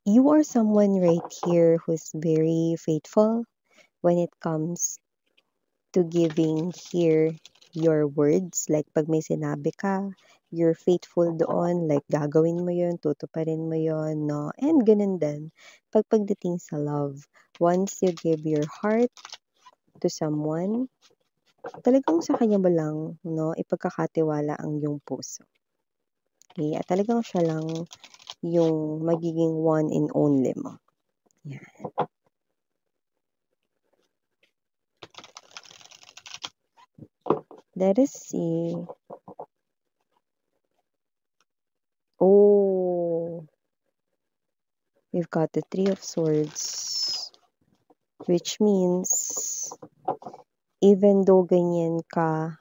you are someone right here who's very faithful when it comes to giving here your words. Like pag may sinabi ka, you're faithful doon. Like gagawin mo yun, tutuparin mo yun, no? And ganun din. Pagdating sa love, once you give your heart to someone, talagang sa kanya ba lang, no, ipagkakatiwala ang iyong puso. Okay? At talagang siya lang yung magiging one and only mo. Yan. Let us see. Oh, we've got the Three of Swords, which means even though ganyan ka,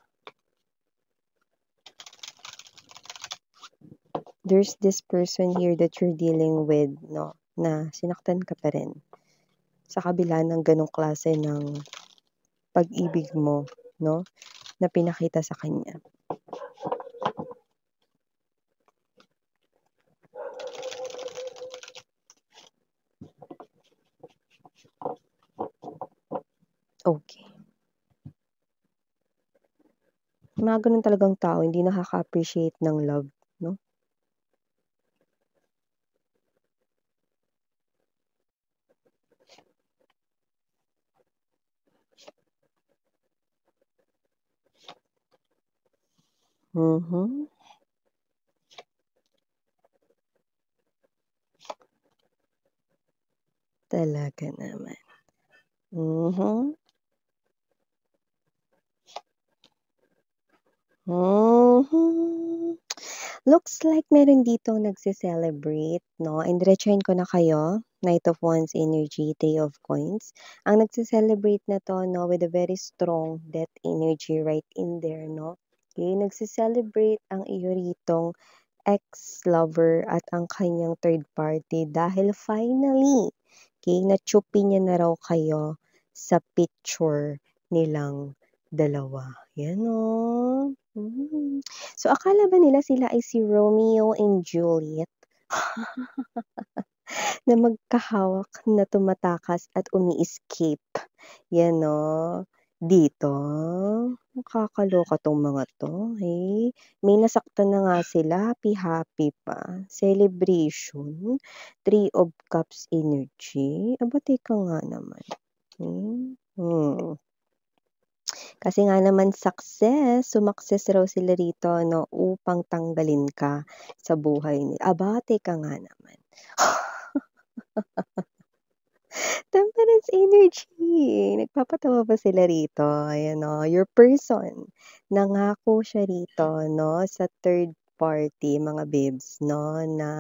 there's this person here that you're dealing with, no, na sinaktan ka pa rin sa kabila ng ganong klase ng pag-ibig mo, no, na pinakita sa kanya. Okay. Mga ganun talagang tao, hindi nakaka-appreciate ng love, no? Mhm. Talaga naman. Mhm. Mhm. Looks like meron ditong nagse-celebrate, no? And diretsuhin ko na kayo. Knight of Wands energy, Three of Coins. Ang nagse-celebrate na to, no, with a very strong death energy right in there, no? Okay, nagse-celebrate ang iyo ritong ex-lover at ang kanyang third party dahil finally, okay, natsupi niya na raw kayo sa picture nilang dalawa. Yan o. So, akala ba nila sila ay si Romeo and Juliet na magkahawak na tumatakas at umi-escape? Yan o. Dito, nakakaloka tong mga to. Eh. May nasaktan na nga sila, happy-happy pa. Celebration, Three of Cups energy. Aba, teka nga naman. Kasi nga naman sumakses raw sila rito, no, upang tanggalin ka sa buhay nila. Aba, teka nga naman. Temperance energy. Nagpapatawa ba sila rito? Ayan o, your person. Nangako siya rito, no, sa third party, mga babes, no, na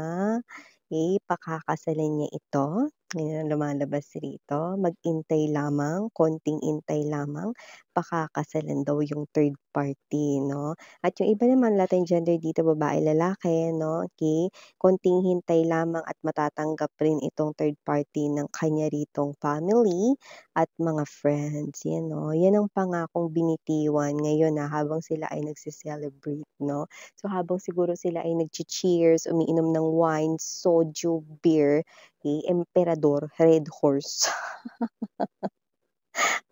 pakakasalan niya ito. Ngayon ang lumalabas rito, mag-intay lamang, konting intay lamang, pakakasalan daw yung third party, no? At yung iba naman, lahat ng gender dito, babae, lalaki, no? Okay? Konting hintay lamang at matatanggap rin itong third party ng kanya ritong family at mga friends. Yan, no? Yan ang pangakong binitiwan ngayon na habang sila ay nagse-celebrate, no? So habang siguro sila ay nagche-cheers, umiinom ng wine, soju, beer, emperador, red horse.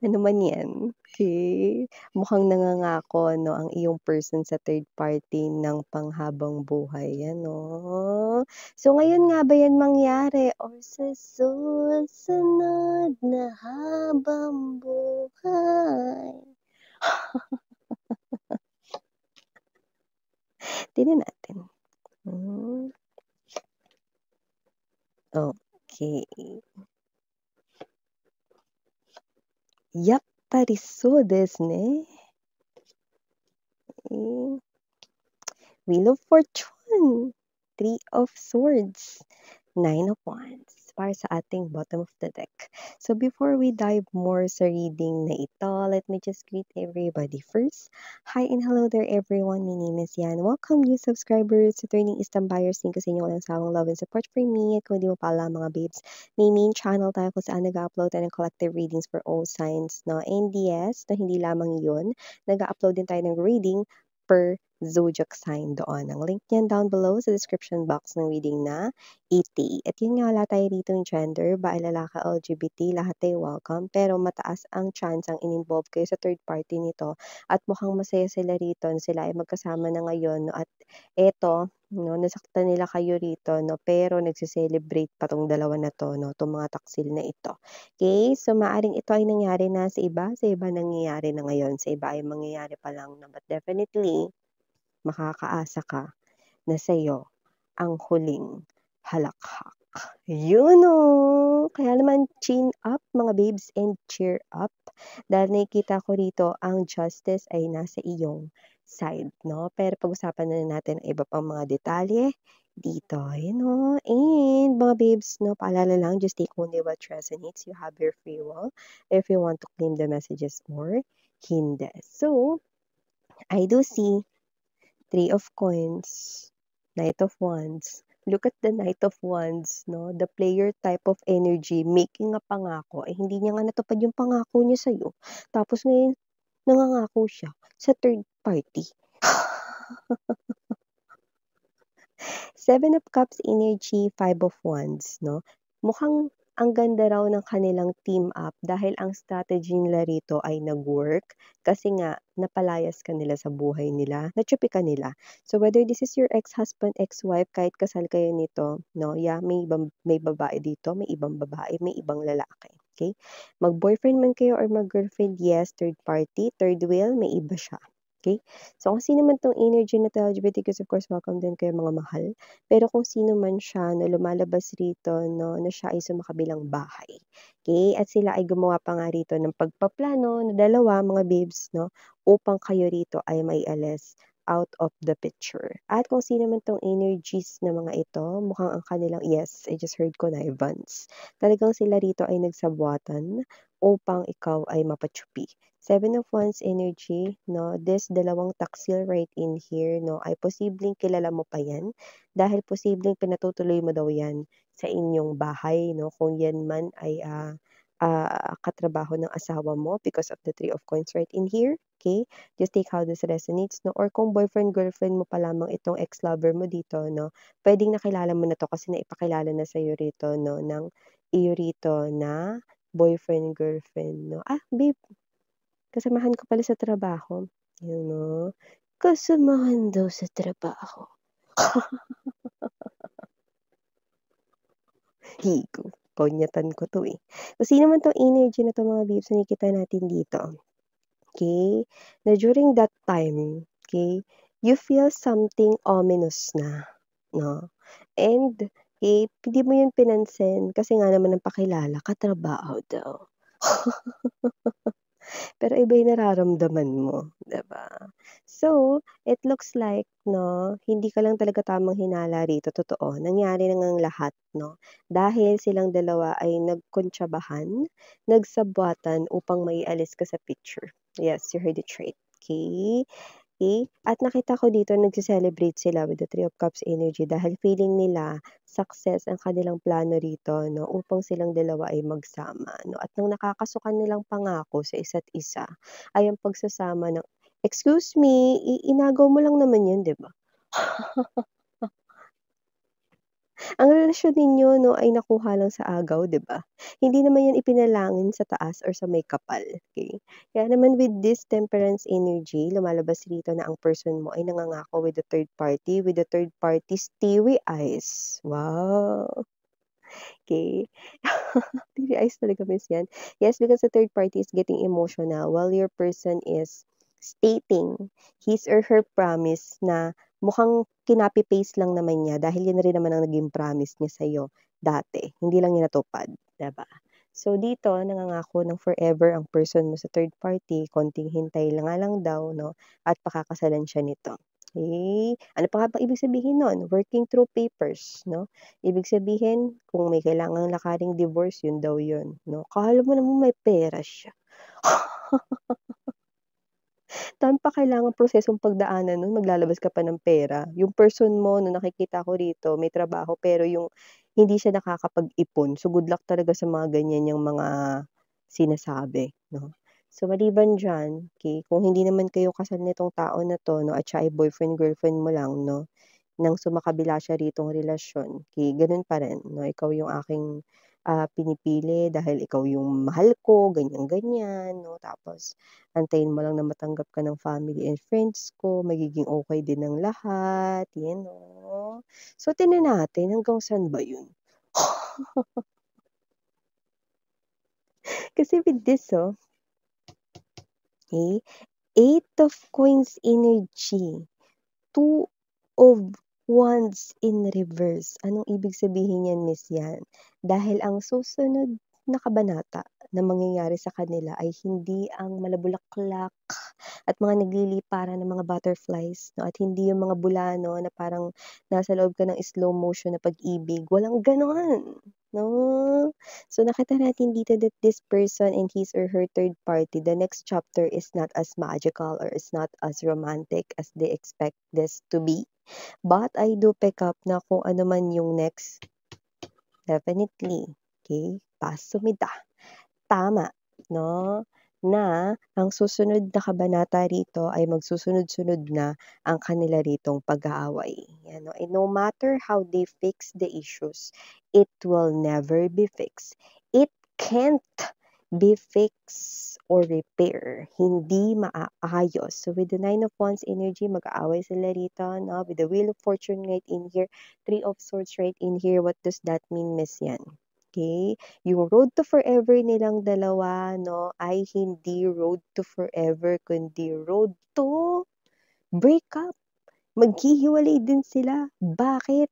Ano man yan. Okay. Mukhang nangangako, no, ang iyong person sa third party ng panghabang buhay. Yan, no? So, ngayon nga ba yan mangyari? Or sa susunod na habang buhay? Tingnan natin. Okay. やっぱりそうですね。Wheel of Fortune, Three of Swords, Nine of Wands para sa ating bottom of the deck. So before we dive more sa reading na ito, let me just greet everybody first. Hi and hello there everyone. My name is Yan. Welcome new subscribers to Turning Eastern Buyers. Thank you sa inyo walang sawang love and support for me. At kung di mo pala mga babes, may main channel tayo kung saan nag-upload tayo ng collective readings for all signs. No? And yes, na hindi lamang yun, nag-upload din tayo ng reading per zodiac sign doon. Ang link niyan down below sa description box ng reading na ET. At yun nga, wala tayo dito yung gender, babae, lalaki, LGBT, lahat tayo welcome. Pero mataas ang chance ang in-involve kayo sa third party nito. At mukhang masaya sila rito na sila ay magkasama na ngayon. No? At eto, no, nasaktan nila kayo rito, no, pero nagse-celebrate pa 'tong dalawa na 'to, no, 'tong mga taksil na ito. Okay, so maaaring ito ay nangyari na sa iba nangyayari na ngayon, sa iba ay mangyayari pa lang na, but definitely makakaasa ka na sa'yo ang huling halakhak. Yun, oh! Kaya naman chin up mga babes and cheer up dahil nakikita ko rito ang justice ay nasa iyong side, 'no? Pero pag-usapan na natin ang iba pang mga detalye dito, you know. And mga babes, 'no, paalala lang, just take only what resonates. You have your free will. If you want to claim the messages more, hindi. So, I do see Three of Coins, Knight of Wands. Look at the Knight of Wands, no? The player type of energy, making a pangako. Eh, hindi niya nga natupad yung pangako niya sa'yo. Tapos ngayon, nangangako siya sa third party. Seven of Cups energy, Five of Wands, no? Mukhang ang ganda raw ng kanilang team up dahil ang strategy nila rito ay nag-work kasi nga napalayas ka nila sa buhay nila, natsupi ka nila. So whether this is your ex-husband, ex-wife, kahit kasal kayo nito, no? Yeah, may babae dito, may ibang babae, may ibang lalaki. Okay? Mag-boyfriend man kayo or mag-girlfriend, yes, third party, third wheel, may iba siya. Okay? So, kung sino man tong energy na to, LGBTQs, of course, welcome din kayo mga mahal. Pero kung sino man siya na lumalabas rito, no, na siya ay sumakabilang bahay. Okay? At sila ay gumawa pa nga rito ng pagpaplano na dalawa, mga babes, no, upang kayo rito ay may alis out of the picture. At kung sino man tong energies na mga ito, mukhang ang kanilang, yes, I just heard connivance. Talagang sila rito ay nagsabuatan upang ikaw ay mapatsupi. Seven of Wands energy, no, this dalawang taksil right in here, no, ay posibleng kilala mo pa yan dahil posibleng pinatutuloy mo daw yan sa inyong bahay, no, kung yan man ay katrabaho ng asawa mo because of the Three of Coins right in here. Okay? Just take how this resonates, no? Or kung boyfriend, girlfriend mo pa lamang itong ex-lover mo dito, no? Pwedeng nakilala mo na to kasi naipakilala na sa'yo rito, no? Ng iyo rito na boyfriend, girlfriend, no? Ah, babe, kasamahan ko pala sa trabaho. Yun, no? Kasamahan daw sa trabaho. Higo. Konyatan ko to eh. So, sino man tong energy na to mga babes na nakikita natin dito. Okay? Na during that time, okay, you feel something ominous na. No? And, okay, hindi mo yun pinansin kasi nga naman ang pakilala, katrabaho daw. Pero iba yung nararamdaman mo, 'di ba? So, it looks like, 'no, hindi ka lang talaga tamang hinala rito, totoo. Nangyari na ngang lahat, 'no? Dahil silang dalawa ay nagkontsabahan, nagsabuatan upang maialis ka sa picture. Yes, you heard it right. Okay? Okay? At nakita ko dito nagse-celebrate sila with the Three of Cups energy dahil feeling nila success ang kanilang plano rito, 'no, upang silang dalawa ay magsama, 'no, at nung nakakasukan nilang pangako sa isa't isa ay ang pagsasama ng excuse me, inagaw mo lang naman 'yun, 'di ba? Ang relasyon ninyo, 'no, ay nakuha lang sa agaw, 'di ba? Hindi naman 'yan ipinalangin sa taas or sa may kapal, okay? Kaya naman with this temperance energy, lumalabas rito na ang person mo ay nangangako with the third party, with the third party's teary eyes. Wow! Okay. Teary eyes talaga, miss, 'yan. Yes, because the third party is getting emotional while your person is stating his or her promise na mukhang kinapi-paste lang naman niya dahil yun rin naman ang naging promise niya sa'yo dati, hindi lang niya natupad, 'di ba? So dito nangangako ng forever ang person mo sa third party, konting hintay lang nga lang daw, 'no, at pakakasalan siya nito. Okay. Ano pa nga bang ibig sabihin nun? Working through papers, 'no? Ibig sabihin kung may kailangang lakaring divorce, yun daw yun, 'no? Akala mo naman may pera siya. Saan pa kailangang prosesong pagdaanan nun, maglalabas ka pa ng pera. Yung person mo na nakikita ko rito may trabaho pero yung hindi siya nakakapag-ipon. So, good luck talaga sa mga ganyan niyang mga sinasabi, 'no? So, maliban diyan, okey, kung hindi naman kayo kasal nitong tao na 'to 'no, at siya ay boyfriend-girlfriend mo lang 'no, nang sumakabila siya ritong relasyon, okey, gano'n pa rin 'no, ikaw yung aking, pinipili dahil ikaw yung mahal ko, ganyan-ganyan 'no, tapos antayin mo lang na matanggap ka ng family and friends ko, magiging okey din ang lahat, 'yan 'no. So, tingnan natin hanggang saan ba 'yun. Kasi with this, okey, 8 of coins energy. 2 of wands in reverse. Anong ibig sabihin niyan, Miss Yan? Dahil ang susunod na kabanata na mangyayari sa kanila ay hindi ang malabulaklak at mga nagliliparan ng mga butterflies 'no, at hindi yung mga bula 'no, na parang nasa loob ka ng slow motion na pag-ibig, walang gano'n 'no. So, nakita natin dito that this person and his or her third party, the next chapter is not as magical or is not as romantic as they expect this to be. But I do pick up na kung ano man yung next, definitely, okay, pasumida. Tama 'no, na ang susunod na kabanata rito ay magsusunod-sunod na ang kanila ritong pag-aaway, 'yan 'no. And no matter how they fix the issues, it will never be fixed. It can't be fixed or repair, hindi maaayos. So with the Nine of Wands energy, mag-aaway sila rito 'no, with the Wheel of Fortune right in here, Three of Swords right in here, what does that mean, Miss Yan? Okay, yung road to forever nilang dalawa 'no, ay hindi road to forever kundi road to breakup. Maghihiwalay din sila. Bakit?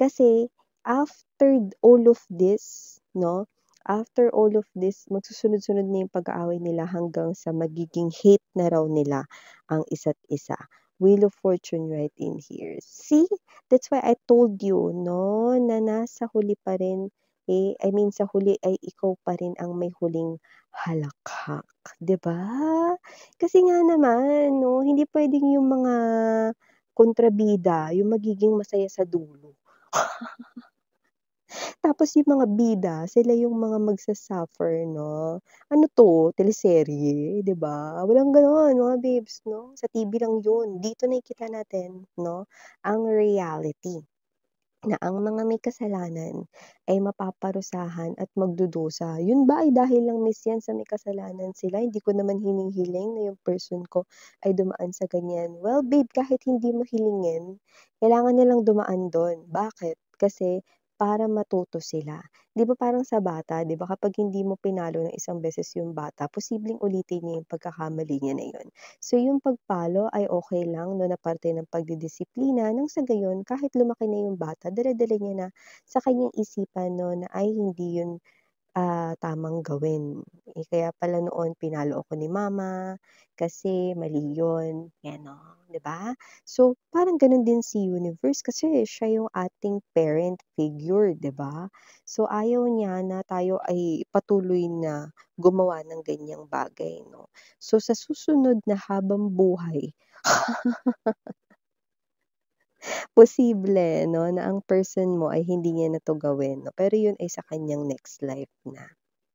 Kasi after all of this 'no, after all of this magsusunod-sunod na yung pag-aaway nila hanggang sa magiging hate na raw nila ang isa't isa. Wheel of Fortune right in here. See? That's why I told you 'no, na nasa huli pa rin, I mean sa huli ay ikaw pa rin ang may huling halakhak, 'di ba? Kasi nga naman 'no, hindi puwedeng yung mga kontrabida yung magiging masaya sa dulo. Tapos yung mga bida, sila yung mga magsa-suffer 'no. Ano 'to, teleserye, 'di ba? Walang gano'n mga babes 'no, sa TV lang yun. Dito nakikita natin 'no, ang reality na ang mga may kasalanan ay mapaparusahan at magdudusa. Yun ba ay dahil lang Miss yan sa may kasalanan sila? Hindi ko naman hinihiling na yung person ko ay dumaan sa ganyan. Well, babe, kahit hindi mo hilingin, kailangan nilang dumaan dun. Bakit? Kasi para matuto sila. 'Di ba parang sa bata, 'di ba kapag hindi mo pinalo ng isang beses yung bata, posibleng ulitin niya yung pagkakamali niya na yun. So yung pagpalo ay okay lang 'no, na parte ng pagdidisiplina nang sa gayon kahit lumaki na yung bata dala-dala niya na sa kanyang isipan 'no, na ay hindi yun, tamang gawin. Kaya pala noon pinalo ako ni mama kasi mali yun, 'yan 'no, 'di ba? So parang gano'n din si universe kasi siya yung ating parent figure, 'di ba? So ayaw niya na tayo ay patuloy na gumawa ng ganyang bagay 'no. So sa susunod na habang buhay, posible 'no, na ang person mo ay hindi niya na 'to gawin 'no, pero yun ay sa kanyang next life na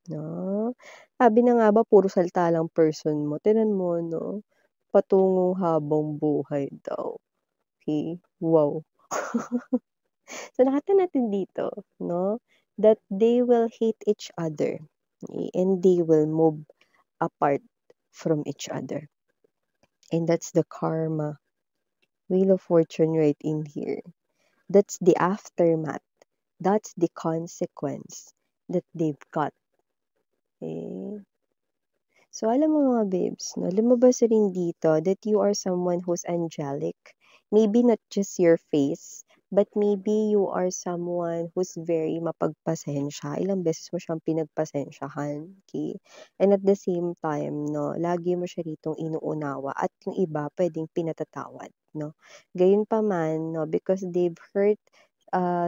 'no. Sabi na nga ba puro salita lang person mo, tignan mo 'no, patungong habang buhay daw, okey, wow. So nakita natin dito 'no, that they will hate each other, and they will move apart from each other, and that's the karma. Wheel of Fortune right in here. That's the aftermath. That's the consequence that they've got, eh. So alam mo mga babes 'no, lumabas rin dito that you are someone who's angelic. Maybe not just your face, but maybe you are someone who's very mapagpasensya. Ilang beses mo siyang pinagpasensyahan, okey? And at the same time 'no, lagi mo siya ritong inuunawa at yung iba puwedeng pinatatawad 'no. Gayunpaman 'no, because they've hurt,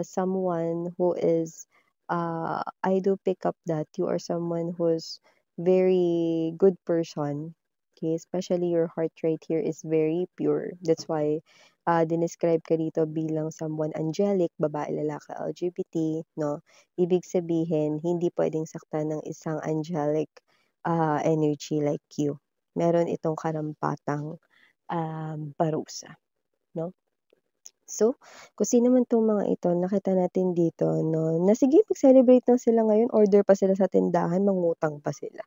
someone who is, I do pick up that you are someone who's very good person, okay, especially your heart right here is very pure. That's why, dinescribe ka dito bilang someone angelic, babae, lalaki, LGBT 'no. Ibig sabihin hindi puwedeng saktan ng isang angelic, energy like you. Meron itong karampatang parusa, 'no? So, kung sino man 'tong mga ito nakita natin dito 'no, na sige mag-celebrate lang sila ngayon, order pa sila sa tindahan, mangutang pa sila.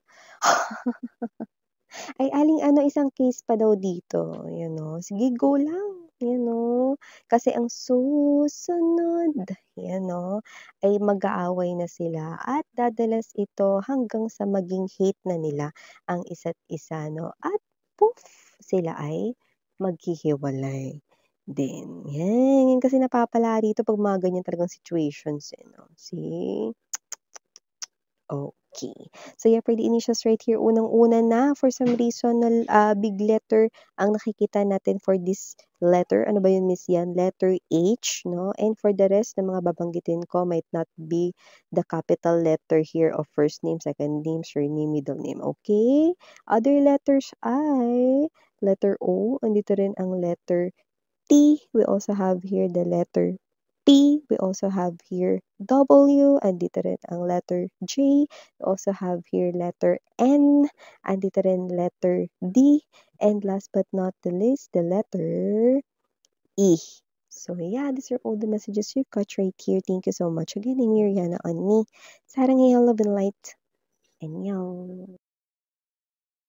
Ay, aling-ano isang case pa daw dito, ayan oh, sige go lang, ayan oh. Kasi ang susunod, ayan oh, ay mag-aaway na sila at dadalas ito hanggang sa maging hate na nila ang isa't isa 'no, at poof, sila ay maghihiwalay din. Yan, yan kasi napapala dito 'pag mga ganyan talagang situations, eh, 'no. See? Okay. So, yeah, for the initials right here, unang-una na for some reason na, big letter ang nakikita natin for this letter. Ano ba yun, Miss Yan? Letter H, no? And for the rest ng mga babanggitin ko might not be the capital letter here of first name, second name, surname, middle name. Okay? Other letters ay letter O. Andito rin ang letter T. We also have here the letter P. We also have here W. Andito rin ang letter J. We also have here letter N. Andito rin letter D. And last but not the least, the letter E. So yeah, these are all the messages you've got right here. Thank you so much again. I'm Mariana on me. Sarang Love and Light. Annyeong.